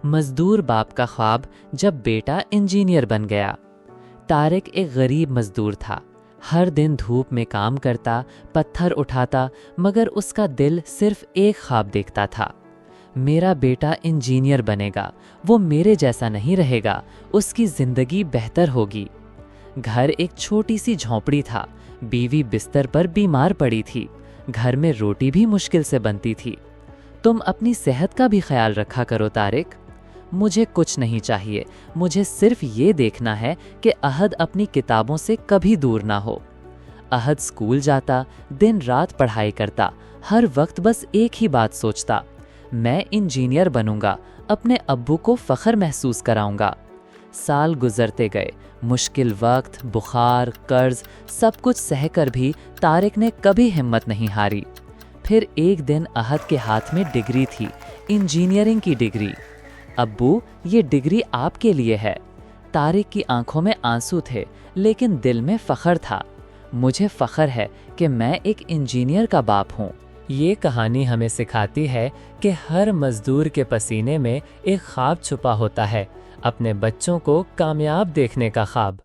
मजदूर बाप का ख्वाब जब बेटा इंजीनियर बन गया। तारिक एक गरीब मजदूर था। हर दिन धूप में काम करता, पत्थर उठाता, मगर उसका दिल सिर्फ एक ख्वाब देखता था, मेरा बेटा इंजीनियर बनेगा, वो मेरे जैसा नहीं रहेगा, उसकी जिंदगी बेहतर होगी। घर एक छोटी सी झोंपड़ी था, बीवी बिस्तर पर बीमार पड़ी थी, घर में रोटी भी मुश्किल से बनती थी। तुम अपनी सेहत का भी ख्याल रखा करो तारिक। मुझे कुछ नहीं चाहिए, मुझे सिर्फ ये देखना है कि अहद अपनी किताबों से कभी दूर ना हो। अहद स्कूल जाता, दिन रात पढ़ाई करता, हर वक्त बस एक ही बात सोचता, मैं इंजीनियर बनूंगा, अपने अब्बू को फख्र महसूस कराऊंगा। साल गुजरते गए, मुश्किल वक्त, बुखार, कर्ज, सब कुछ सहकर भी तारिक ने कभी हिम्मत नहीं हारी। फिर एक दिन अहद के हाथ में डिग्री थी, इंजीनियरिंग की डिग्री। अब्बू, ये डिग्री आपके लिए है। तारिक की आंखों में आंसू थे, लेकिन दिल में फख्र था। मुझे फख्र है कि मैं एक इंजीनियर का बाप हूँ। ये कहानी हमें सिखाती है कि हर मजदूर के पसीने में एक ख्वाब छुपा होता है, अपने बच्चों को कामयाब देखने का ख्वाब।